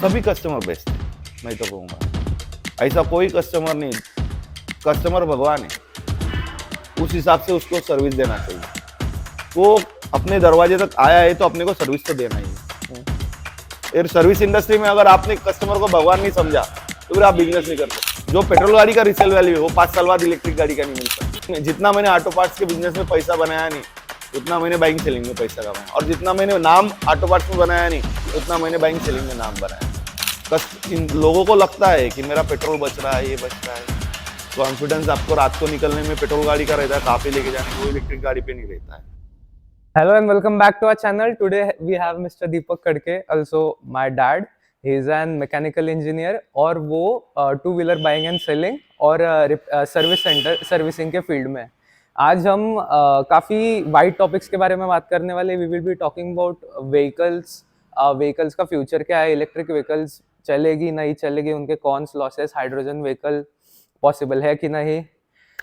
सभी customer best है, मैं तो कहूँगा। ऐसा कोई कस्टमर नहीं, कस्टमर भगवान है, उस हिसाब से उसको सर्विस देना चाहिए। वो अपने दरवाजे तक आया है तो अपने को सर्विस तो देना ही है। फिर सर्विस इंडस्ट्री में अगर आपने कस्टमर को भगवान नहीं समझा तो फिर आप बिजनेस नहीं करते। जो पेट्रोल गाड़ी का रिसेल वैल्यू है वो 5 साल बाद इलेक्ट्रिक गाड़ी का नहीं मिलता। जितना मैंने ऑटो पार्ट्स के बिजनेस में पैसा बनाया नहीं, उतना मैंने बाइक सेलिंग में पैसा कमाया, और जितना मैंने नाम ऑटो पार्ट्स में बनाया नहीं, उतना मैंने बाइक सेलिंग में नाम बनाया। इन लोगों को लगता है कि मेरा पेट्रोल बच रहा है, ये बच रहा है, कॉन्फिडेंस आपको रात को निकलने में पेट्रोल गाड़ी का रहता है, काफी लेके जाने को, इलेक्ट्रिक गाड़ी पे नहीं रहता है। Hello and welcome back to our channel. Today we have Mr. Deepak Khadke, also my dad. He is an mechanical engineer और वो two wheeler buying and selling और सर्विस सेंटर सर्विसिंग के फील्ड में है। आज हम काफ़ी वाइड टॉपिक्स के बारे में बात करने वाले। We will be talking about vehicles का फ्यूचर क्या है, इलेक्ट्रिक व्हीकल्स चलेगी नहीं चलेगी, उनके cons losses, hydrogen vehicle possible है कि नहीं।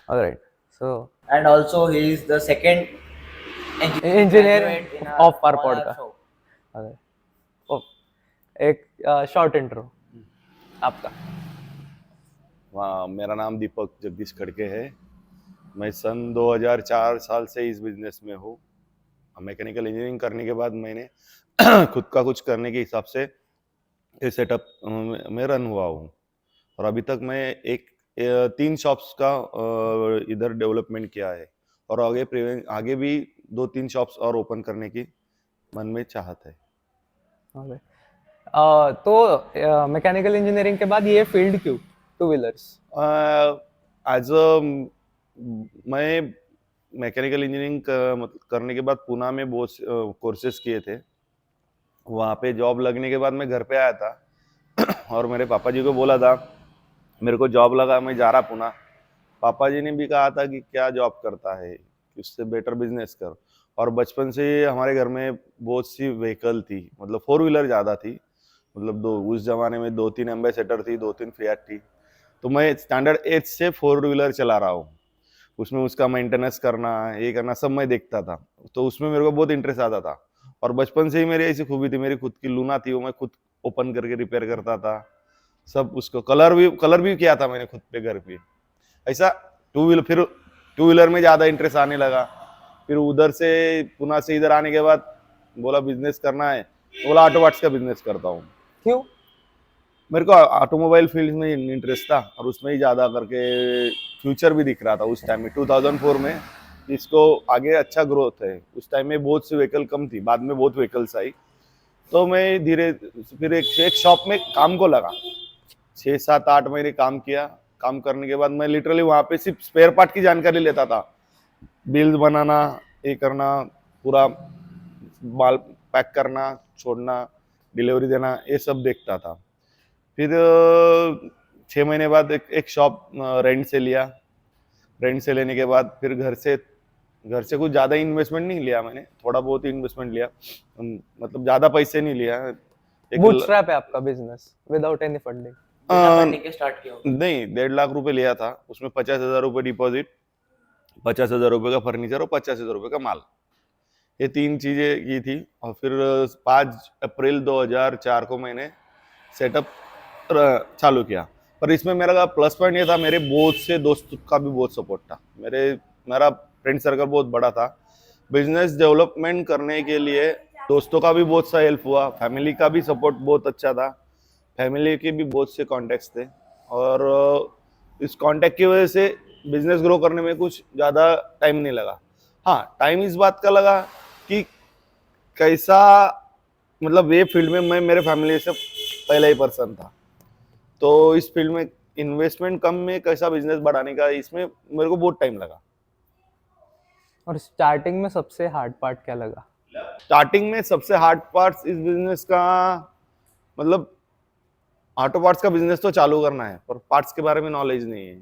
Alright, so and also he is the second engineer graduate in of our on podcast. show. अरे, ओ, एक शॉर्ट इंट्रो आपका। मेरा नाम दीपक जगदीश खड़के है। मैं सन 2004 साल से इस बिजनेस में हूँ। मैकेनिकल इंजीनियरिंग करने के बाद मैंने खुद का कुछ करने के हिसाब से ये सेटअप में रन हुआ हूँ, और अभी तक मैं 3 शॉप्स का इधर डेवलपमेंट किया है, और आगे भी 2-3 शॉप्स और ओपन करने की मन में चाहत है। तो मैकेनिकल इंजीनियरिंग के बाद ये फील्ड क्यों, टू व्हीलर्स? एज मैं मैकेनिकल इंजीनियरिंग करने के बाद पुणे में बहुत कोर्सेज किए थे। वहाँ पे जॉब लगने के बाद मैं घर पे आया था और मेरे पापा जी को बोला था मेरे को जॉब लगा, मैं जा रहा पुणे। पापा जी ने भी कहा था कि क्या जॉब करता है, उससे बेटर बिजनेस कर। और बचपन से हमारे घर में बहुत सी व्हीकल थी, मतलब 4 व्हीलर ज़्यादा थी, मतलब उस जमाने में 2-3 एम्बेसडर थी, 2-3 फिएट थी। तो मैं स्टैंडर्ड 8 से 4 व्हीलर चला रहा हूँ। उसमें उसका मेंटेनेंस करना, ये करना सब मैं देखता था, तो उसमें मेरे को बहुत इंटरेस्ट आता था। और बचपन से ही मेरी ऐसी खूबी थी, मेरी खुद की लूना थी, वो मैं खुद ओपन करके रिपेयर करता था सब। उसको कलर भी किया था मैंने खुद पे घर पे। ऐसा फिर टू व्हीलर में ज़्यादा इंटरेस्ट आने लगा। फिर उधर से पुणे से इधर आने के बाद बोला बिजनेस करना है, तो बोला ऑटो पार्ट्स का बिजनेस करता हूँ। क्यों? मेरे को ऑटोमोबाइल फील्ड में इंटरेस्ट था, और उसमें ही ज़्यादा करके फ्यूचर भी दिख रहा था उस टाइम में 2004 में। इसको आगे अच्छा ग्रोथ है। उस टाइम में बहुत सी व्हीकल कम थी, बाद में बहुत व्हीकल्स आई। तो मैं धीरे फिर एक शॉप में काम को लगा, 6-7-8 महीने काम किया। काम करने के बाद मैं लिटरली वहाँ पे सिर्फ स्पेयर पार्ट की जानकारी लेता था, बिल्स बनाना, ये करना, पूरा माल पैक करना, छोड़ना, डिलीवरी देना, ये सब देखता था। फिर 6 महीने बाद एक शॉप रेंट से लिया। रेंट से लेने के बाद फिर घर से कुछ ज़्यादा इन्वेस्टमेंट नहीं लिया मैंने, थोड़ा बहुत ही इन्वेस्टमेंट लिया, मतलब ज़्यादा पैसे नहीं लिया। बूटस्ट्रैप है आपका बिजनेस, विदाउट एनी फंडिंग? बिना फंडिंग के स्टार्ट किया होगा। नहीं, 1.5 लाख रुपए लिया था। उसमें 50,000 रुपये डिपॉजिट, 50,000 रुपये का फर्नीचर और 50,000 रुपये का माल, ये 3 चीज़ें की थी। और फिर 5 अप्रैल 2004 को मैंने सेटअप चालू किया। पर इसमें मेरा प्लस पॉइंट ये था, मेरे बहुत से दोस्त का भी बहुत सपोर्ट था। मेरा फ्रेंड सर्कल बहुत बड़ा था। बिजनेस डेवलपमेंट करने के लिए दोस्तों का भी बहुत सा हेल्प हुआ, फैमिली का भी सपोर्ट बहुत अच्छा था। फैमिली के भी बहुत से कॉन्टैक्ट्स थे, और इस कॉन्टैक्ट की वजह से बिजनेस ग्रो करने में कुछ ज़्यादा टाइम नहीं लगा। हाँ, टाइम इस बात का लगा कि कैसा, मतलब ये फील्ड में मैं मेरे फैमिली से पहला ही पर्सन था, तो इस फील्ड में इन्वेस्टमेंट कम में कैसा बिजनेस बढ़ाने का, इसमें मेरे को बहुत टाइम लगा। और स्टार्टिंग में सबसे हार्ड पार्ट क्या लगा? स्टार्टिंग में सबसे हार्ड पार्ट इस बिजनेस का, मतलब ऑटो पार्ट्स का बिजनेस तो चालू करना है, पर पार्ट्स के बारे में नॉलेज नहीं है,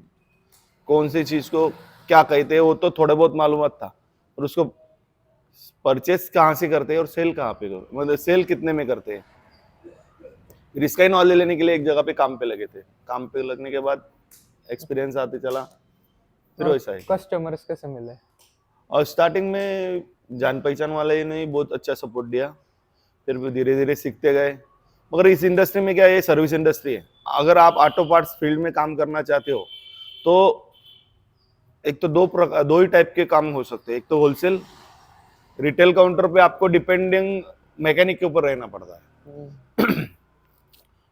कौन सी चीज को क्या कहते हैं वो तो थोड़े बहुत मालूम था, और उसको परचेस कहाँ से करते हैं और सेल कहाँ पे, मतलब सेल कितने में करते हैं, फिर इसका ही नॉलेज लेने के लिए एक जगह पे काम पे लगे थे। काम पे लगने के बाद एक्सपीरियंस आते चला, फिर वैसा है। कस्टमर्स कैसे मिले? और स्टार्टिंग में जान पहचान वाले ने बहुत अच्छा सपोर्ट दिया, फिर धीरे धीरे सीखते गए। मगर इस इंडस्ट्री में क्या है, ये सर्विस इंडस्ट्री है। अगर आप ऑटो पार्ट्स फील्ड में काम करना चाहते हो तो एक तो दो ही टाइप के काम हो सकते हैं। एक तो होलसेल, रिटेल काउंटर पे आपको डिपेंडिंग मैकेनिक के ऊपर रहना पड़ता है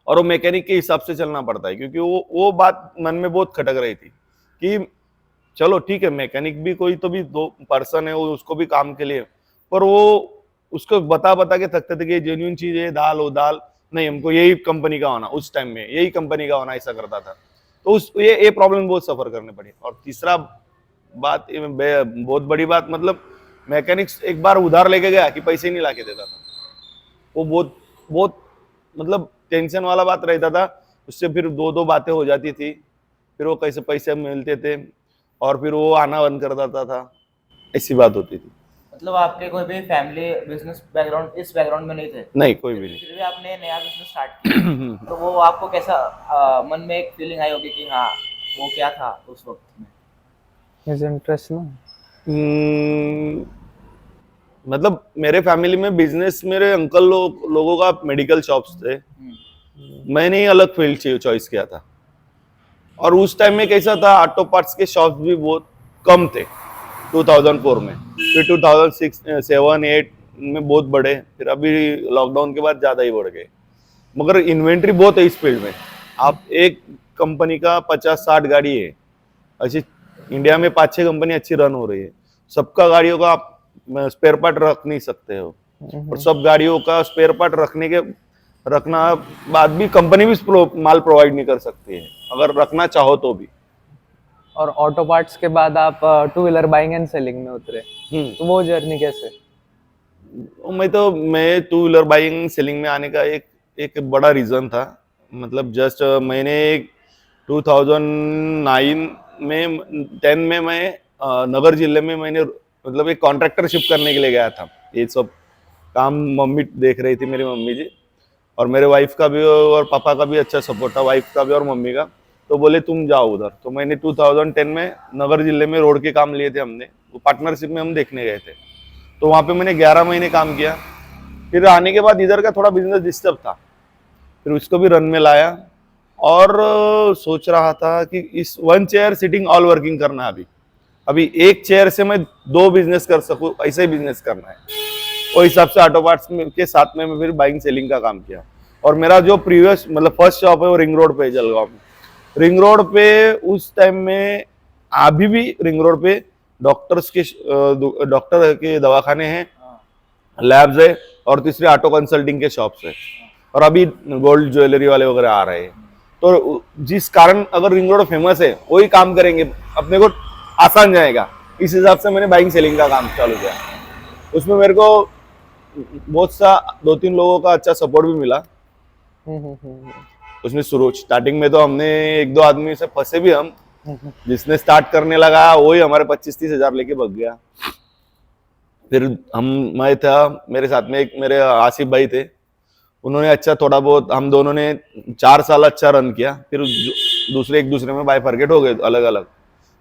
और वो मैकेनिक के हिसाब से चलना पड़ता है, क्योंकि वो बात मन में बहुत खटक रही थी कि चलो ठीक है, मैकेनिक भी कोई तो भी दो पर्सन है, वो उसको भी काम के लिए, पर वो उसको बता बता के थकते थे कि जेन्युइन चीज है, दाल हो दाल नहीं, हमको यही कंपनी का होना, उस टाइम में यही कंपनी का होना, ऐसा करता था। तो उस ये प्रॉब्लम बहुत सफर करने पड़ी। और तीसरा बात, बहुत बड़ी बात, मतलब मैकेनिक्स एक बार उधार लेके गया कि पैसे नहीं लाके देता था। वो बहुत बहुत मतलब टेंशन वाला बात रहता था। उससे फिर दो दो बातें हो जाती थी, फिर वो कैसे पैसे मिलते थे और फिर वो आना बंद कर देता था, ऐसी बात होती थी। मतलब आपके कोई भी फैमिली बिजनेस बैकग्राउंड इस बैकग्राउंड में नहीं थे? नहीं, कोई भी नहीं। फिर भी आपने नया बिजनेस स्टार्ट किया, तो वो आपको कैसा मन में एक फीलिंग आई होगी कि हाँ वो क्या था उस वक्त में? His interest ना। मतलब मेरे फैमिली में बिजनेस, मेरे अंकल लोगों का मेडिकल शॉप्स थे, मैंने ही अलग फील्ड चॉइस किया था। और उस टाइम में कैसा था, ऑटो पार्ट्स के शॉप्स भी बहुत कम थे 2004 में, फिर 2006 7 8 में बहुत बढ़े, फिर अभी लॉकडाउन के बाद ज्यादा ही बढ़ गए। मगर इन्वेंट्री बहुत है इस फील्ड में। आप एक कंपनी का 50-60 गाड़ी है, अच्छी इंडिया में 5-6 कंपनी अच्छी रन हो रही है, सबका गाड़ियों का आप स्पेयर पार्ट रख नहीं सकते हो, और सब गाड़ियों का स्पेयर पार्ट रखना बाद भी कंपनी भी माल प्रोवाइड नहीं कर सकती है, अगर रखना चाहो तो भी। और ऑटो पार्ट्स के बाद आप two wheeler buying and selling में उतरे, तो वो जर्नी कैसे? मैं टू व्हीलर बाइंग सेलिंग में आने का एक बड़ा रीजन था। मतलब जस्ट मैंने 2009 में 10 में मैं नगर जिले में मैंने मतलब एक कॉन्ट्रैक्टरशिप करने के लिए गया था। ये सब काम मम्मी देख रही थी, मेरी मम्मी जी, और मेरे वाइफ का भी और पापा का भी अच्छा सपोर्ट था, वाइफ का भी और मम्मी का। तो बोले तुम जाओ उधर। तो मैंने 2010 में नगर जिले में रोड के काम लिए थे हमने, वो पार्टनरशिप में हम देखने गए थे। तो वहाँ पे मैंने 11 महीने काम किया। फिर आने के बाद इधर का थोड़ा बिजनेस डिस्टर्ब था, फिर उसको भी रन में लाया और सोच रहा था कि इस one chair sitting all working करना है। अभी एक चेयर से मैं 2 बिजनेस कर सकूं, ऐसा ही बिजनेस करना है। वो हिसाब से ऑटो पार्ट्स के साथ में मैं फिर बाइंग सेलिंग का काम किया। और मेरा जो प्रीवियस मतलब फर्स्ट शॉप है वो रिंग रोड पे, जलगांव में। रिंग रोड पे उस टाइम में, अभी भी रिंग रोड पे डॉक्टर के दवाखाने हैं, लैब्स है, और तीसरे ऑटो कंसल्टिंग के शॉप्स है, और अभी गोल्ड ज्वेलरी वाले वगैरह आ रहे हैं। तो जिस कारण अगर रिंग रोड फेमस है वही काम करेंगे, अपने को आसान जाएगा, इस हिसाब से मैंने बाइंग सेलिंग का काम चालू किया। उसमें मेरे को बहुत सा 2-3 लोगों का अच्छा सपोर्ट भी मिला। उसमें शुरू स्टार्टिंग में तो हमने 1-2 आदमी से फंसे भी हम, जिसने स्टार्ट करने लगा वही हमारे 25-30 हजार लेके भाग गया। फिर मैं था, मेरे साथ में एक मेरे आसिफ भाई थे, उन्होंने अच्छा थोड़ा बहुत, हम दोनों ने 4 साल अच्छा रन किया। फिर दूसरे एक दूसरे में बाइफरकेट हो गए अलग अलग।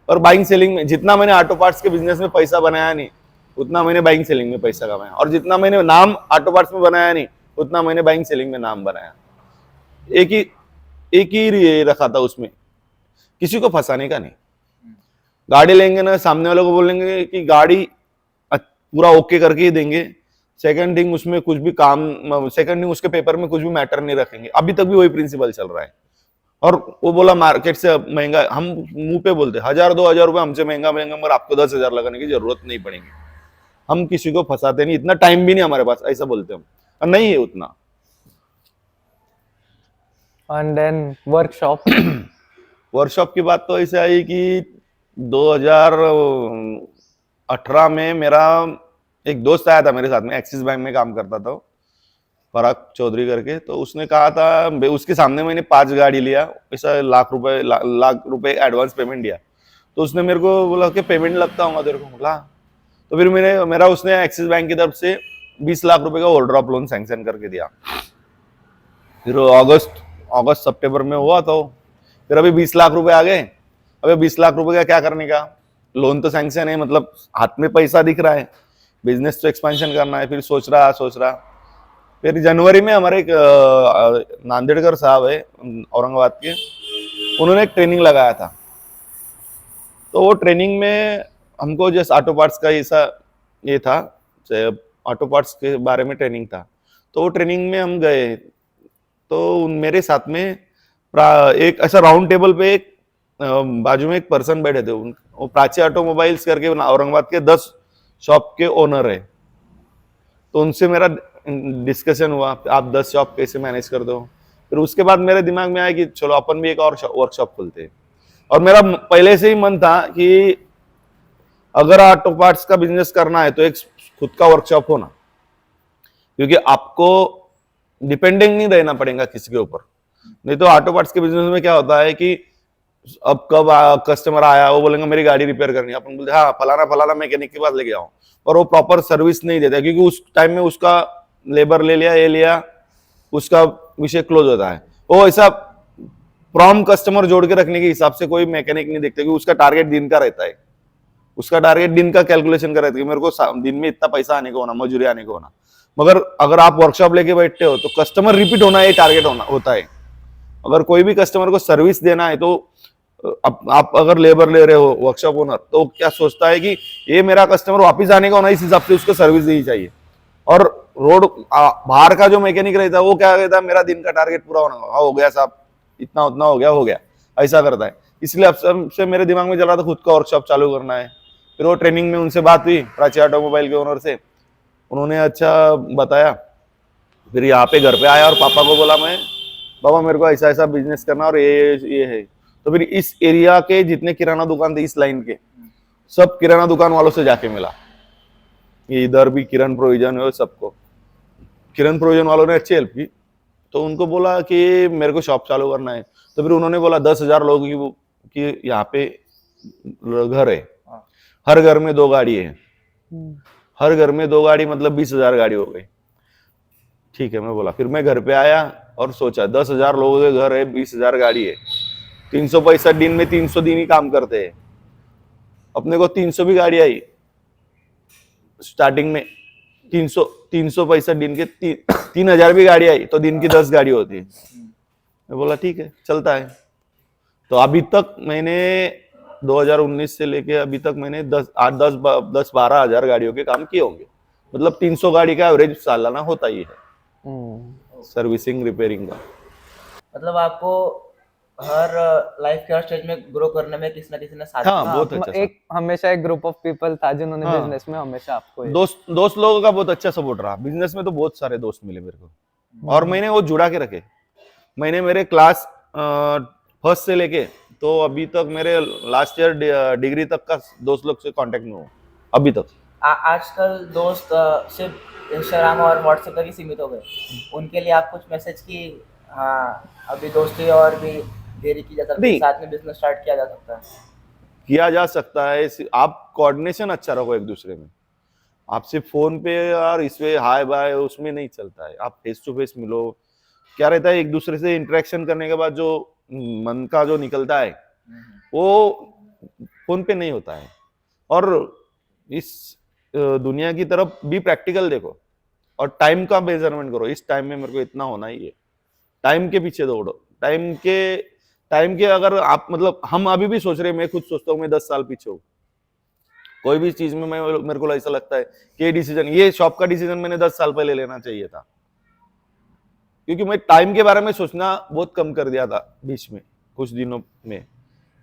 और बाइंग सेलिंग में जितना मैंने ऑटो पार्ट्स के बिजनेस में पैसा बनाया नहीं, उतना मैंने बाइंग सेलिंग में पैसा कमाया, और जितना मैंने नाम ऑटो पार्ट्स में बनाया नहीं, उतना मैंने बाइंग सेलिंग में नाम बनाया। एक ही रखा था उसमें, किसी को फंसाने का नहीं। गाड़ी लेंगे ना, सामने वालों को बोलेंगे कि गाड़ी पूरा ओके करके ही देंगे। सेकंड थिंग, उसमें कुछ भी काम, सेकंड थिंग उसके पेपर में कुछ भी मैटर नहीं रखेंगे। अभी तक भी वही प्रिंसिपल चल रहा है। और वो बोला मार्केट से महंगा, हम मुंह पे बोलते 1000-2000 रुपए हमसे महंगा, मगर आपको 10,000 लगाने की जरूरत नहीं पड़ेगी। हम किसी को फंसाते नहीं, इतना टाइम भी नहीं हमारे पास, ऐसा बोलते हम, और नहीं है उतना। एंड देन वर्कशॉप की बात तो ऐसे आई कि 2018 में मेरा एक दोस्त आया था मेरे साथ में, एक्सिस बैंक में काम करता था, फराग चौधरी करके। तो उसने कहा था, उसके सामने मैंने 5 गाड़ी लिया, ऐसा लाख रुपए एडवांस पेमेंट दिया। तो उसने मेरे को बोला कि पेमेंट लगता होगा तेरे को, बोला। तो फिर मेरा उसने एक्सिस बैंक की तरफ से 20 लाख रुपए का ओवरड्राफ्ट लोन सैंक्शन करके दिया। फिर अगस्त सितंबर में हुआ, तो फिर अभी 20 लाख रुपए आ गए। अभी 20 लाख रुपए का क्या करने का, लोन तो सैंक्शन है, मतलब हाथ में पैसा दिख रहा है, बिजनेस तो एक्सपेंशन करना है। फिर सोच रहा फिर जनवरी में हमारे एक नांदेड़कर साहब है औरंगाबाद के, उन्होंने एक ट्रेनिंग लगाया था। तो वो ट्रेनिंग में हमको जैसे ऑटो पार्ट्स का ऐसा ये था, ऑटो पार्ट्स के बारे में ट्रेनिंग था। तो वो ट्रेनिंग में हम गए, तो मेरे साथ में एक ऐसा राउंड टेबल पे एक बाजू में एक पर्सन बैठे थे, वो प्राची ऑटोमोबाइल्स करके औरंगाबाद के 10 शॉप के ओनर है। तो उनसे मेरा डिस्कशन हुआ, आप 10 शॉप कैसे मैनेज कर दो। फिर उसके बाद मेरे दिमाग में आया कि चलो अपन भी एक और वर्कशॉप खोलते हैं। और मेरा पहले से ही मन था कि अगर ऑटो पार्ट्स का बिजनेस करना है तो एक खुद का वर्कशॉप होना, क्योंकि आपको डिपेंडेंट नहीं रहना पड़ेगा किसी के ऊपर। नहीं तो ऑटो पार्ट्स के बिजनेस में क्या होता है कि अब कब कस्टमर आया, वो बोलेंगे मेरी गाड़ी रिपेयर करनी है, अपन बोलते हाँ फलाना फलाना मैकेनिक के पास लेके आओ, और वो प्रॉपर सर्विस नहीं देता, क्योंकि उस टाइम में उसका लेबर ले लिया, ये लिया, उसका विषय क्लोज होता है। वो ऐसा प्रॉम कस्टमर जोड़ के रखने के हिसाब से कोई मैकेनिक नहीं देखते, क्योंकि उसका टारगेट दिन का रहता है, उसका टारगेट दिन का कैलकुलेशन का रहता है कि मेरे को दिन में इतना पैसा आने को होना, मजूरी आने को होना। मगर अगर आप वर्कशॉप लेके बैठते हो तो कस्टमर रिपीट होना ये टारगेट होता है। अगर कोई भी कस्टमर को सर्विस देना है तो आप अगर लेबर ले रहे हो, वर्कशॉप ओनर, तो क्या सोचता है कि ये मेरा कस्टमर वापस आने का होना, इस हिसाब से उसको सर्विस देनी चाहिए। और रोड बाहर का जो मैकेनिक रहता है वो क्या कहता है, मेरा दिन का टारगेट पूरा होना, हाँ हो गया साहब, इतना उतना हो गया, ऐसा करता है। इसलिए अब सबसे मेरे दिमाग में चल रहा था खुद का वर्कशॉप चालू करना है। फिर वो ट्रेनिंग में उनसे बात हुई, प्राची ऑटोमोबाइल के ओनर से, उन्होंने अच्छा बताया। फिर यहाँ पे घर पे आया और पापा को बोला, मैं पापा मेरे को ऐसा ऐसा बिजनेस करना और ये है। तो फिर इस एरिया के जितने किराना दुकान थे इस लाइन के, सब किराना दुकान वालों से जाके मिला। ये इधर भी किरण प्रोविजन है, सबको किरण प्रोविजन वालों ने अच्छी हेल्प की। तो उनको बोला कि मेरे को शॉप चालू करना है। तो फिर उन्होंने बोला 10,000 लोगों की यहाँ पे घर है, हर घर में 2 गाड़ी है, हर घर में 2 गाड़ी मतलब 20,000 गाड़ी हो गई। ठीक है, मैं बोला, फिर मैं घर पे आया और सोचा 10,000 लोगों के घर है, 20,000 गाड़ी है, 365 दिन में 300 दिन ही काम करते हैं, अपने को 300 भी गाड़ी आई स्टार्टिंग में, 365 दिन के 3,000 भी गाड़ी आई तो दिन की 10 गाड़ी होती है। मैं बोला ठीक है, चलता है। तो अभी तक मैंने 2019 से लेके अभी तक मैंने 10-12 हजार गाड़ियों के काम किए होंगे, मतलब 300 गाड़ी का एवरेज सालाना होता ही है सर्विसिंग रिपेयरिंग का। मतलब आपको हर लाइफ के हर स्टेज में ग्रो करने में किसी ना किसी ने साथ हाँ, दिया। बहुत अच्छा एक हमेशा एक ग्रुप ऑफ पीपल था जिन्होंने हाँ। बिजनेस में हमेशा आपको दोस्त लोगों का बहुत अच्छा सपोर्ट रहा। बिजनेस में तो बहुत सारे दोस्त मिले मेरे को, और मैंने वो जुड़ा के रखे। मैंने मेरे क्लास फर्स्ट से लेके तो अभी तक मेरे लास्ट ईयर डिग्री तक का दोस्त लोग से कांटेक्ट में हूँ अभी तक। आजकल दोस्त सिर्फ इंस्टाग्राम और व्हाट्सएप तक ही सीमित हो गए, उनके लिए आप कुछ मैसेज की हाँ अभी दोस्ती और भी देरी की जा सकती है, साथ में बिजनेस स्टार्ट किया जा सकता है? किया जा सकता है। आप कोऑर्डिनेशन अच्छा रखो एक दूसरे में। आप सिर्फ फोन पे और इसमें हाय बाय उसमें नहीं चलता है, आप फेस टू फेस मिलो। क्या रहता है, एक दूसरे से इंटरेक्शन करने के बाद जो मन का जो निकलता है वो फोन पे नहीं होता है। और इस दुनिया की तरफ भी प्रैक्टिकल देखो और टाइम का मेजरमेंट करो। इस टाइम में मेरे को इतना होना ही है, टाइम के पीछे दौड़ो। टाइम के अगर आप मतलब हम अभी भी सोच रहे हैं, मैं खुद सोचता हूँ मैं 10 साल पीछे हूँ कोई भी चीज में। मेरे को ऐसा लगता है कि ये शॉप का डिसीजन मैंने 10 साल पहले लेना चाहिए था, क्योंकि मैं टाइम के बारे में सोचना बहुत कम कर दिया था बीच में कुछ दिनों में।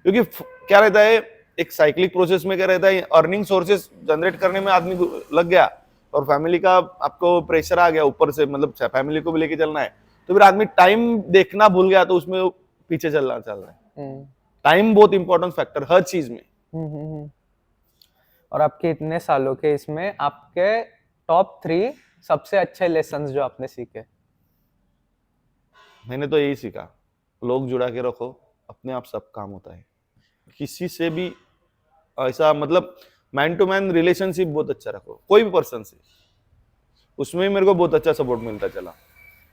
क्योंकि क्या रहता है, एक साइक्लिक प्रोसेस में क्या रहता है, अर्निंग सोर्सेस जनरेट करने में आदमी लग गया और फैमिली का आपको प्रेशर आ गया ऊपर से, मतलब फैमिली को भी लेके चलना है, तो फिर आदमी टाइम देखना भूल गया, तो उसमें पीछे चल रहा है। टाइम बहुत इंपॉर्टेंट फैक्टर हर चीज में। और आपके इतने सालों के इसमें आपके टॉप 3 सबसे अच्छे लेसन्स जो आपने सीखे? मैंने तो यही सीखा, लोग जुड़ा के रखो, अपने आप सब काम होता है। किसी से भी ऐसा मतलब मैन टू मैन रिलेशनशिप बहुत अच्छा रखो, कोई भी पर्सन से, उसमें मेरे को बहुत अच्छा सपोर्ट मिलता चला।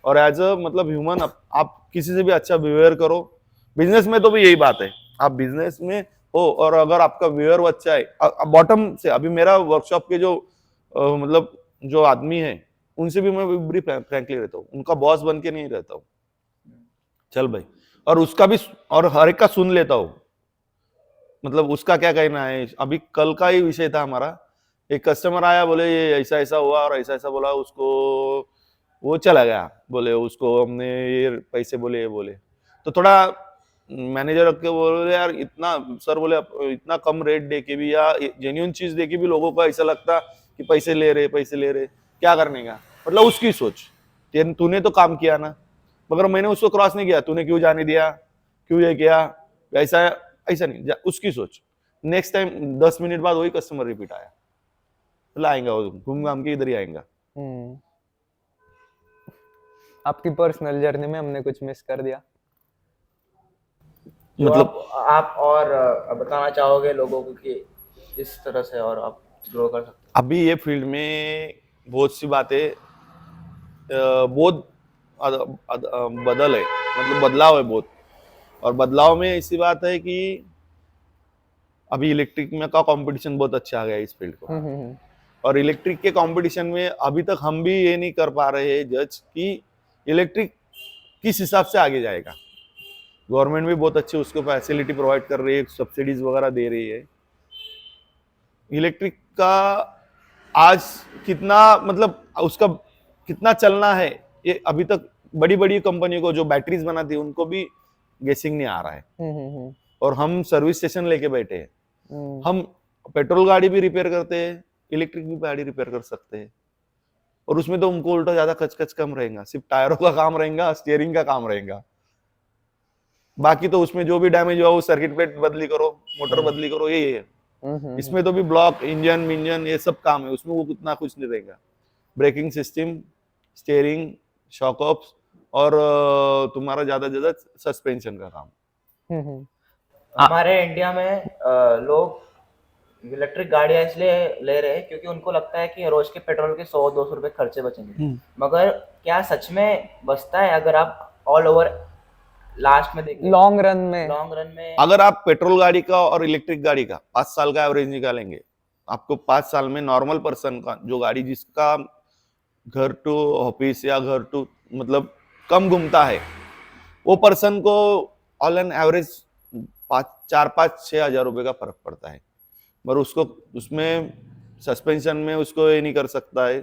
और एज अ मतलब ह्यूमन आप किसी से भी अच्छा बिहेवियर करो। बिजनेस में तो भी यही बात है, आप बिजनेस में हो और अगर आपका बिहेवियर अच्छा है, बॉटम से अभी मेरा वर्कशॉप के जो मतलब जो आदमी है उनसे भी मैं बड़ी फ्रैंकली रहता हूँ, उनका बॉस बन के नहीं रहता हूँ। चल भाई, और उसका भी, और हर एक का सुन लेता हूँ, मतलब उसका क्या कहना है। अभी कल का ही विषय था हमारा, एक कस्टमर आया, बोले ये ऐसा ऐसा हुआ और ऐसा ऐसा बोला उसको, वो चला गया, बोले उसको हमने ये पैसे बोले, ये बोले। तो थोड़ा मैनेजर रख के बोले यार इतना, सर बोले इतना कम रेट दे के भी या जेन्युइन चीज दे के भी लोगों को ऐसा लगता कि पैसे ले रहे, पैसे ले रहे, क्या करने का, मतलब उसकी सोच। तूने तो काम किया ना, मगर मैंने उसको क्रॉस नहीं किया, तूने क्यों जाने दिया, क्यों ये किया, ऐसा ऐसा नहीं, उसकी सोच। नेक्स्ट टाइम 10 मिनट बाद वही कस्टमर रिपीट आया, बोला आएगा वो, घूम घाम के इधर ही आएगा। आपकी पर्सनल जर्नी में हमने कुछ मिस कर दिया? जो मतलब आप और बताना चाहोगे लोगों को कि इस तरह से और आप ग्रो कर सकते अभी ये फील्ड में बहुत सी बातें बहुत बदल है, मतलब बदलाव है बहुत। और बदलाव में ऐसी बात है कि अभी इलेक्ट्रिक में का कंपटीशन बहुत अच्छा आ गया है इस फील्ड को। और इलेक्ट्रिक के कंपटीशन में अभी तक हम भी ये नहीं कर पा रहे हैं जज कि इलेक्ट्रिक किस हिसाब से आगे जाएगा। गवर्नमेंट भी बहुत अच्छी उसको फैसिलिटी प्रोवाइड कर रही है, सब्सिडीज वगैरह दे रही है। इलेक्ट्रिक का आज कितना, मतलब उसका कितना चलना है, ये अभी तक बड़ी बड़ी कंपनियों को जो बैटरीज बनाती है उनको भी गेसिंग नहीं आ रहा है। और हम सर्विस स्टेशन लेके बैठे हैं, हम पेट्रोल गाड़ी भी रिपेयर करते हैं, इलेक्ट्रिक भी गाड़ी रिपेयर कर सकते हैं। और उसमें तो उनको उल्टा ज्यादा खचखच कम रहेगा, सिर्फ टायरों का काम रहेगा, स्टीयरिंग का काम रहेगा। बाकी तो उसमें जो भी डैमेज हुआ वो सर्किट प्लेट बदली करो, मोटर बदली करो, ये है। इसमें तो भी ब्लॉक, इंजन ये सब काम है, उसमें वो उतना कुछ नहीं रहेगा। Braking system, steering, shock ops और तुम्हारा ज्यादा सस्पेंशन का काम। हमारे इंडिया में लोग इलेक्ट्रिक गाड़ियां इसलिए ले रहे हैं क्योंकि उनको लगता है कि रोज के पेट्रोल के 100-200 रुपए खर्चे बचेंगे। मगर क्या सच में बचता है? अगर आप ऑल ओवर लास्ट में देखें, लॉन्ग रन में अगर आप पेट्रोल गाड़ी का और इलेक्ट्रिक गाड़ी का 5 साल का एवरेज निकालेंगे, आपको 5 साल में नॉर्मल पर्सन का, जो गाड़ी जिसका घर टू ऑफिस या घर टू मतलब कम घूमता है, वो पर्सन को ऑल एन एवरेज 4-5-6 हजार रुपए का फर्क पड़ता है। पर उसको उसमें सस्पेंशन में उसको ये नहीं कर सकता है।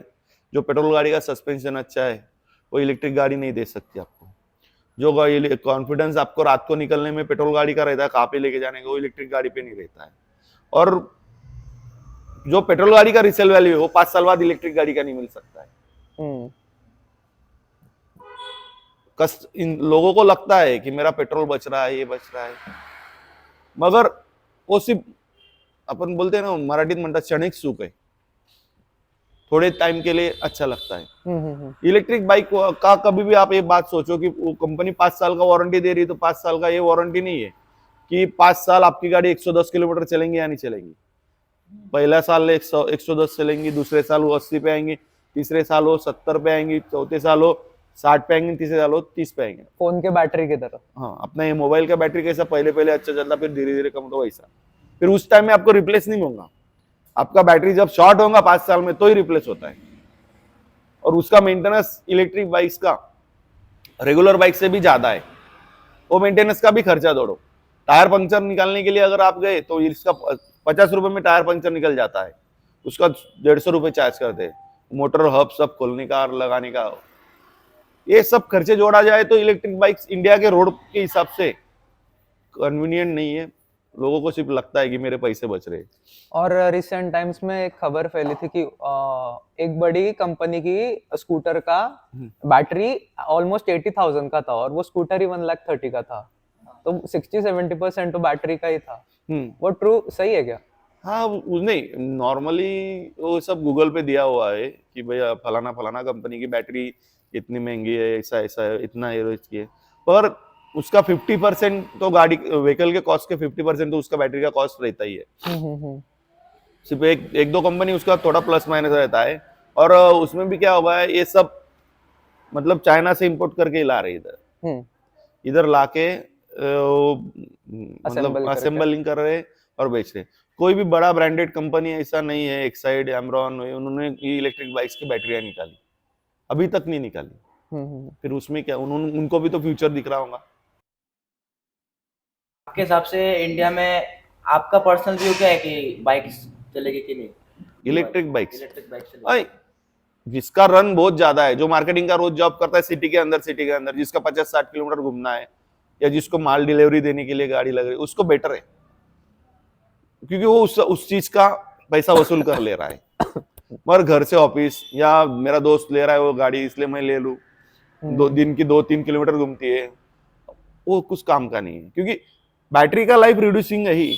जो पेट्रोल गाड़ी का सस्पेंशन अच्छा है वो इलेक्ट्रिक गाड़ी नहीं दे सकती आपको। जो कॉन्फिडेंस आपको रात को निकलने में पेट्रोल गाड़ी का रहता है, कहाँ पे लेके जाने का, वो इलेक्ट्रिक गाड़ी पे नहीं रहता है। और जो पेट्रोल गाड़ी का रिसेल वैल्यू है वो 5 साल बाद इलेक्ट्रिक गाड़ी का नहीं मिल सकता है। इन लोगों को लगता है कि मेरा पेट्रोल बच रहा है, ये बच रहा है, मगर वो सिर्फ अपन बोलते हैं ना, मराठीत म्हणतात क्षणिक सुख है, थोड़े टाइम के लिए अच्छा लगता है। इलेक्ट्रिक बाइक का कभी भी आप ये बात सोचो कि वो कंपनी 5 साल का वारंटी दे रही है, तो 5 साल का ये वारंटी नहीं है कि 5 साल आपकी गाड़ी 110 किलोमीटर चलेंगी या नहीं चलेंगी। पहला साल 110 चलेंगी, दूसरे साल वो 80 पे आएंगी, तीसरे साल वो 70 पे आएंगी, चौथे साल वो 60 पे आएंगे, तीसरे साल वो 30 पे आएंगे। फोन के बैटरी की तरह। हाँ, अपना ये मोबाइल का बैटरी कैसा पहले अच्छा चलता, फिर धीरे धीरे कम होता, वैसा। फिर उस टाइम में आपको रिप्लेस नहीं होगा। आपका बैटरी जब शॉर्ट होगा 5 साल में तो ही रिप्लेस होता है। और उसका मेंटेनेंस इलेक्ट्रिक बाइक्स का रेगुलर बाइक से भी ज्यादा है। वो मेंटेनेंस का भी खर्चा दौड़ो। टायर पंक्चर निकालने के लिए अगर आप गए तो इसका 50 रुपए में टायर पंक्चर निकल जाता है, उसका 150 रुपए चार्ज करते हैं। मोटर हब सब खोलने का और लगाने का, ये सब खर्चे जोड़ा जाए तो इलेक्ट्रिक बाइक्स इंडिया के रोड के हिसाब से कन्वीनियंट नहीं है। लोगों को सिर्फ लगता है कि मेरे पैसे बच रहे। और रिसेंट टाइम्स में एक खबर फैली थी कि एक बड़ी कंपनी की स्कूटर का बैटरी ऑलमोस्ट 80,000 का था और वो स्कूटर ही 1,30,000 का था, तो 60-70% तो बैटरी का ही था। वो ट्रू सही है क्या? हाँ, नहीं, नॉर्मली वो सब गूगल पे दिया हुआ है कि भैया फलाना फलाना कंपनी की बैटरी इतनी महंगी है, ऐसा ऐसा है, इतना एवरेज की है, पर उसका 50% तो गाड़ी व्हीकल के कॉस्ट के 50% तो उसका बैटरी का कॉस्ट रहता ही है। सिर्फ एक दो कंपनी उसका थोड़ा प्लस माइनस रहता है। और उसमें भी क्या होगा है, ये सब मतलब चाइना से इंपोर्ट करके ला रहे इधर लाके मतलब असेंबलिंग कर रहे और बेच रहे। कोई भी बड़ा ब्रांडेड कंपनी ऐसा नहीं है, एक्साइड, एमरॉन, उन्होंने इलेक्ट्रिक बाइक्स की बैटरियां निकाली। अभी तक नहीं निकाली। फिर उसमें क्या, उन्होंने उनको भी तो फ्यूचर दिख रहा होगा। आपके हिसाब से इंडिया में आपका पर्सनल व्यू क्या है कि बाइक्स चलेगी कि नहीं? इलेक्ट्रिक बाइक्स, इलेक्ट्रिक बाइक चलेगी। अरे जिसका रन बहुत ज्यादा है, जो मार्केटिंग का रोज जॉब करता है सिटी के अंदर जिसका 50-60 किलोमीटर घूमना है, या जिसको माल डिलीवरी देने के लिए गाड़ी लग रही है, उसको बेटर है, क्योंकि वो उस चीज का पैसा वसूल कर ले रहा है। मगर घर से ऑफिस, या मेरा दोस्त ले रहा है वो गाड़ी इसलिए मैं ले लूं, 2 3 किलोमीटर घूमती है, वो कुछ काम का नहीं है, क्योंकि बैटरी का लाइफ रिड्यूसिंग है ही।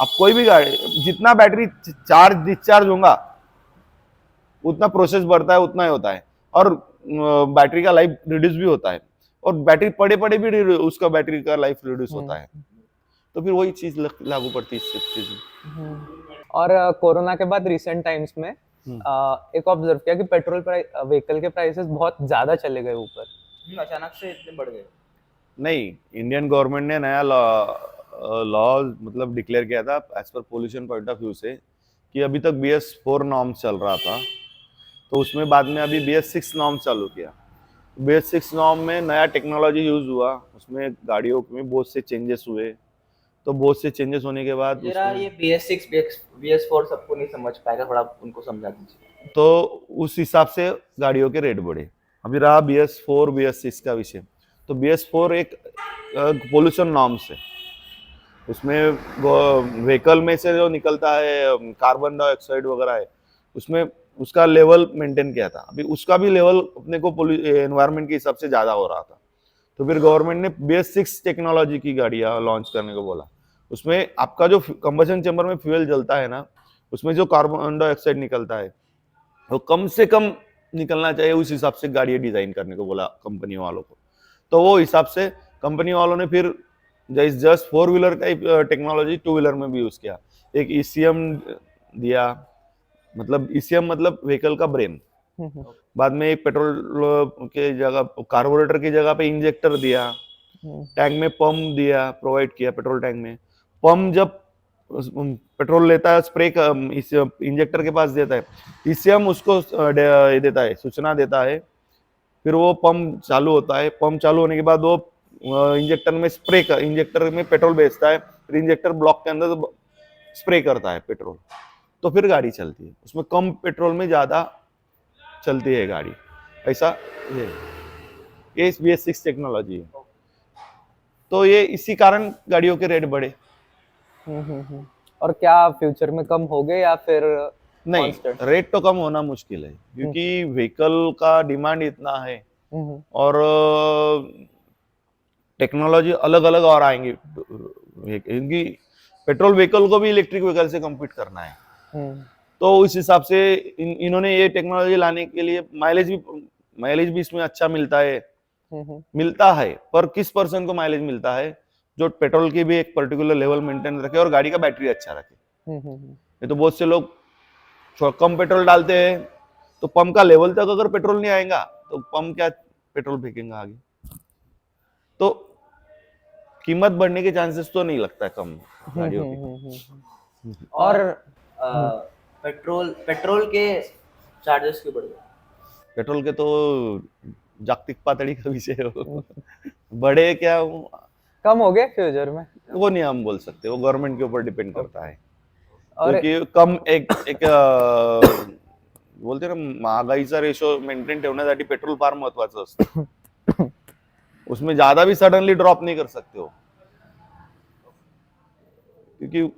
अब कोई भी गाड़ी जितना बैटरी चार्ज डिस्चार्ज होगा उतना प्रोसेस बढ़ता है, उतना ही होता है, और बैटरी का लाइफ रिड्यूस भी होता है, और बैटरी पड़े पड़े भी उसका बैटरी का लाइफ रिड्यूस होता है। तो फिर वही चीज लागू पड़ती है इस सब चीज। और कोरोना के बाद रिसेंट टाइम्स में एक ऑब्जर्व किया कि पेट्रोल व्हीकल के प्राइसेस बहुत ज्यादा चले गए ऊपर। अचानक से इतने बढ़ गए। नहीं, इंडियन गवर्नमेंट ने नया लॉ मतलब डिक्लेयर किया था as per pollution point of view से, कि अभी तक BS4 नॉर्म चल रहा था, तो उसमें बाद में अभी BS6 नॉर्म चालू किया। BS6 नॉर्म में नया टेक्नोलॉजी यूज हुआ, उसमें गाड़ियों में बहुत से चेंजेस हुए। तो बहुत से चेंजेस होने के बाद जरा ये BS6 BS4 सबको नहीं समझ पाएगा, थोड़ा उनको समझा दीजिए। तो उस हिसाब से गाड़ियों के रेट बढ़े। अभी रहा BS4 BS6 का विषय, तो BS4 एक पोल्यूशन नॉर्म्स है, उसमें व्हीकल में से जो निकलता है कार्बन डाइऑक्साइड वगैरह है, उसमें उसका लेवल मेंटेन किया था। अभी उसका भी लेवल अपने को एनवायरनमेंट के हिसाब से ज्यादा हो रहा था, तो फिर गवर्नमेंट ने BS6 टेक्नोलॉजी की गाड़ियां लॉन्च करने को बोला। उसमें आपका जो कंबशन चेंबर में फ्यूल जलता है ना, उसमें जो कार्बन डाइऑक्साइड निकलता है वो कम से कम निकलना चाहिए, उस हिसाब से गाड़ियां डिजाइन करने को बोला कंपनी वालों को। तो वो हिसाब से कंपनी वालों ने फिर जस्ट 4 व्हीलर का टेक्नोलॉजी 2 व्हीलर में भी यूज किया। एक ECM दिया, मतलब ECM मतलब व्हीकल का ब्रेन। बाद में एक पेट्रोल के जगह, कार्बोरेटर की जगह पे इंजेक्टर दिया, टैंक में पंप दिया, प्रोवाइड किया पेट्रोल टैंक में। पंप जब पेट्रोल लेता है, स्प्रे इस इंजेक्टर के पास देता है, ECM उसको देता है, सूचना देता है, फिर वो पंप चालू होता है। पंप चालू होने के बाद वो इंजेक्टर में इंजेक्टर में पेट्रोल भेजता है, फिर इंजेक्टर ब्लॉक के अंदर स्प्रे करता है पेट्रोल, तो फिर गाड़ी चलती है। उसमें कम पेट्रोल में ज्यादा चलती है गाड़ी, ऐसा ये BS6 टेक्नोलॉजी है। तो ये इसी कारण गाड़ियों के रेट बढ़े। और क्या फ्यूचर में कम हो गए या फिर नहीं, constant? रेट तो कम होना मुश्किल है, क्योंकि व्हीकल का डिमांड इतना है, और टेक्नोलॉजी अलग अलग और आएंगी, क्योंकि पेट्रोल व्हीकल को भी इलेक्ट्रिक व्हीकल से कम्पीट करना है। तो उस हिसाब से इन्होंने ये टेक्नोलॉजी लाने के लिए माइलेज भी इसमें अच्छा मिलता है, पर किस पर्सन को माइलेज मिलता है, जो पेट्रोल की भी एक पर्टिकुलर लेवल मेंटेन रखे और गाड़ी का बैटरी अच्छा रखे। ये तो बहुत से लोग कम पेट्रोल डालते हैं, तो पंप का लेवल तक अगर पेट्रोल नहीं आएगा तो पंप क्या पेट्रोल फेंकेगा आगे, तो कीमत बढ़ने के चांसेस तो नहीं लगता है कम गाड़ियों की। और पेट्रोल के चार्जेस क्यों बढ़ गए? पेट्रोल के तो जागतिक पातळी का विषय हो, बड़े क्या कम हो गए फ्यूचर में? वो नहीं हम बोल सकते, वो गवर्नमेंट के ऊपर डिपेंड करता है। और क्योंकि कम एक बोलते ना, महागाईचा रेशो मेंटेन ठेवण्यासाठी पेट्रोल फार महत्वाचं असतं। उसमें ज्यादा भी सडनली ड्रॉप नहीं कर सकते हो, क्योंकि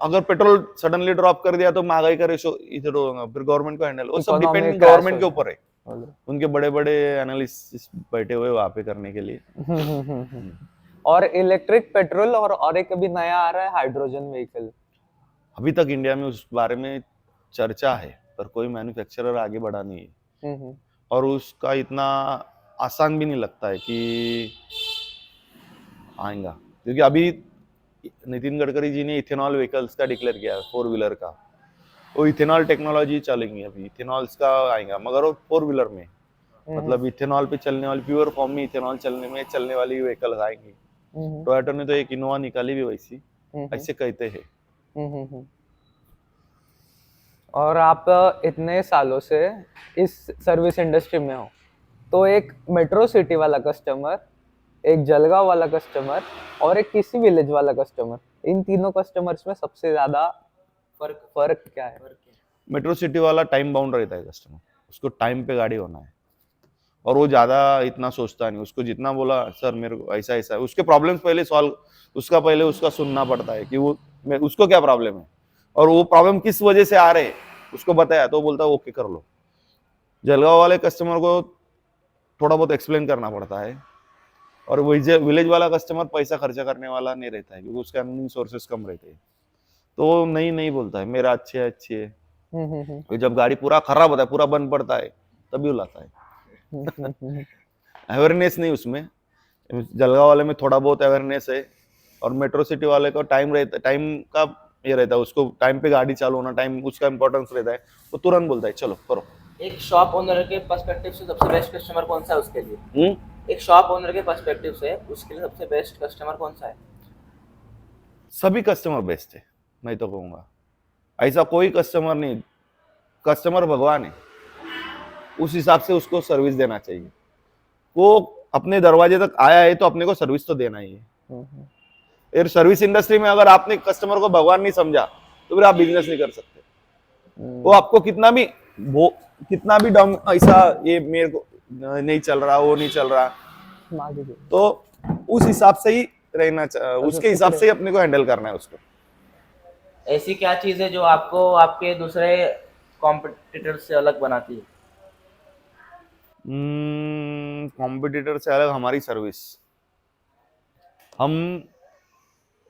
अगर पेट्रोल सडनली ड्रॉप कर दिया तो महंगाई का रेशो इधर होगा, फिर गवर्नमेंट को हैंडल, वो सब Economy डिपेंड crash गवर्नमेंट के हो ऊपर है। उनके बड़े बड़े एनालिस्ट बैठे हुए वहां पे करने के लिए। और इलेक्ट्रिक पेट्रोल और एक अभी नया आ रहा है हाइड्रोजन व्हीकल। अभी तक इंडिया में उस बारे में चर्चा है, पर कोई मैन्युफैक्चरर आगे बढ़ा नहीं है, और उसका इतना आसान भी नहीं लगता है कि आएगा, क्योंकि अभी नितिन गडकरी जी ने इथेनॉल व्हीकल्स का डिक्लेयर किया है, 4 व्हीलर का। वो इथेनॉल टेक्नोलॉजी चलेंगी, अभी इथेनॉल्स का आएगा, मगर वो 4 व्हीलर में, मतलब इथेनॉल पे चलने वाली, प्योर फॉर्म में इथेनॉल चलने वाली व्हीकल आएंगी। टोयोटा ने तो एक इनोवा निकाली भी वैसी, ऐसे कहते हैं। और आप इतने सालों से इस सर्विस इंडस्ट्री में हो, तो एक मेट्रो सिटी वाला कस्टमर, एक जलगांव वाला कस्टमर और एक किसी विलेज वाला कस्टमर, इन तीनों कस्टमर्स में सबसे ज्यादा फर्क क्या है? मेट्रो सिटी वाला टाइम बाउंड रहता है कस्टमर, उसको टाइम पे गाड़ी होना है और वो ज्यादा इतना सोचता नहीं। उसको जितना बोला सर मेरे को ऐसा ऐसा है, उसके प्रॉब्लम्स पहले सॉल्व, उसका पहले उसका सुनना पड़ता है कि वो उसको क्या प्रॉब्लम है और वो प्रॉब्लम किस वजह से आ रहे हैं, उसको बताया तो बोलता है ओके कर लो। जलगांव वाले कस्टमर को थोड़ा बहुत एक्सप्लेन करना पड़ता है और विलेज वाला कस्टमर पैसा खर्चा करने वाला नहीं रहता है क्योंकि उसके अर्निंग सोर्सेस कम रहते हैं, तो नहीं नहीं बोलता है मेरा अच्छे है अच्छे है। फिर जब गाड़ी पूरा खराब होता है, पूरा बंद पड़ता है, तभी बुलाता है। अवेयरनेस नहीं उसमें, जलगांव वाले में थोड़ा बहुत अवेयरनेस है और मेट्रो सिटी वाले को टाइम रहता, टाइम का ये रहता है, उसको टाइम पे गाड़ी चालू होना, टाइम उसका इंपॉर्टेंस रहता है, वो तुरंत बोलता है चलो करो। एक शॉप ओनर के पर्सपेक्टिव से सबसे बेस्ट कस्टमर कौन सा है उसके लिए? एक शॉप ओनर के पर्सपेक्टिव से उसके लिए सबसे बेस्ट कस्टमर कौन सा है? सभी कस्टमर बेस्ट है, मैं तो कहूँगा ऐसा कोई कस्टमर नहीं, कस्टमर भगवान है, उस हिसाब से उसको सर्विस देना चाहिए। वो अपने दरवाजे तक आया है तो अपने को सर्विस तो देना ही है। फिर सर्विस इंडस्ट्री में अगर आपने कस्टमर को भगवान नहीं समझा तो फिर आप बिजनेस नहीं कर सकते। वो आपको कितना भी डाउन ऐसा ये मेरे को नहीं चल रहा, वो नहीं चल रहा, तो उस हिसाब से ही रहना, उसके हिसाब से ही अपने को हैंडल करना है उसको। ऐसी क्या चीज है जो आपको आपके दूसरे कॉम्पिटिटर से अलग बनाती है? कॉम्पिटिटर से अलग हमारी सर्विस। हम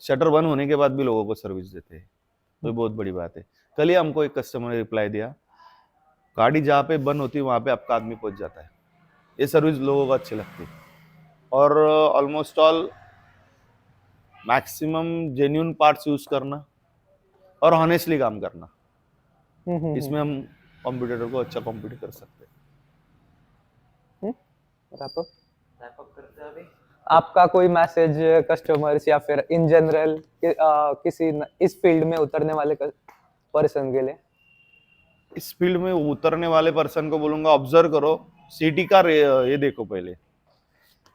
शटर बंद होने के बाद भी लोगों को सर्विस देते हैं, तो बहुत बड़ी बात है। कल ही हमको एक कस्टमर ने रिप्लाई दिया, गाड़ी जहाँ पे बंद होती है वहाँ पे आपका आदमी पहुँच जाता है। ये सर्विस लोगों को अच्छी लगती है और almost all maximum genuine parts use करना और ऑनेस्टली काम करना, इसमें हम कॉम्पिटिटर को अच्छा कॉम्पीट कर सकते हैं। Wrap up? रैप अप करते हैं अभी। आपका कोई मैसेज कस्टमर्स या फिर इन जनरल किसी इस फील्ड में उतरने वाले पर्सन के लिए? इस फील्ड में उतरने वाले पर्सन को बोलूंगा ऑब्जर्व करो, सिटी का ये देखो, पहले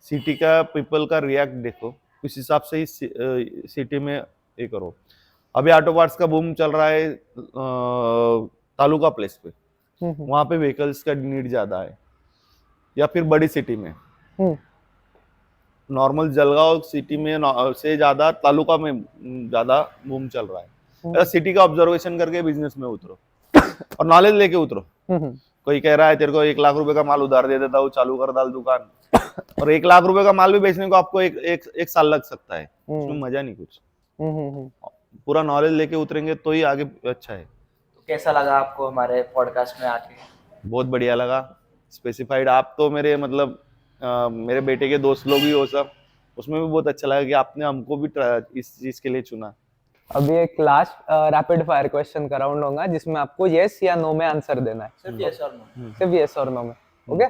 सिटी का पीपल का रिएक्ट देखो, उस हिसाब से ही सिटी में ये करो। अभी ऑटो पार्ट्स का बूम चल रहा है तालुका प्लेस पे, वहां पे व्हीकल्स का नीड ज्यादा है, या फिर बड़ी सिटी में। नॉर्मल जलगांव सिटी में से ज्यादा तालुका में ज्यादा बूम चल रहा है। सिटी का ऑब्जर्वेशन करके बिजनेस में उतरो और नॉलेज लेके उतरो। कोई कह रहा है तेरे को 1 लाख रुपए का माल उधार दे देता हूँ, चालू कर डाल दुकान, और 1 लाख रुपए का माल भी बेचने को आपको एक साल लग सकता है, उसमें मजा नहीं कुछ। पूरा नॉलेज लेके उतरेंगे तो ही आगे अच्छा है। तो कैसा लगा आपको हमारे पॉडकास्ट में आके? बहुत बढ़िया लगा। स्पेसिफाइड आप तो मेरे मतलब मेरे बेटे के दोस्त लोग ही हो सब, उसमें भी बहुत अच्छा लगा कि आपने हमको भी इस चीज के लिए चुना। अभी एक लास्ट रैपिड फायर क्वेश्चन का राउंड होगा जिसमें आपको यस या नो में आंसर देना है। सिर्फ यस और नो? सिर्फ यस और नो में। Okay,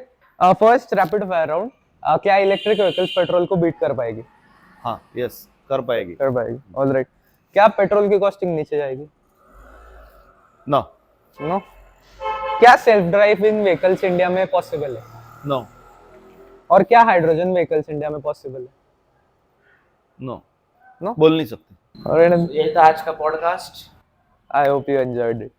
first rapid fire round, क्या इलेक्ट्रिक व्हीकल्स पेट्रोल को बीट कर पाएगी? हाँ, यस कर पाएगी। कर पाएगी, ऑलराइट। क्या पेट्रोल की कॉस्टिंग नीचे जाएगी? नो। नो। क्या सेल्फ ड्राइविंग व्हीकल्स इंडिया में पॉसिबल है? नो। और क्या हाइड्रोजन व्हीकल्स इंडिया में पॉसिबल है? नो। नो, बोल नहीं सकते। ऑलराइट, ये था आज का podcast. I hope you enjoyed it.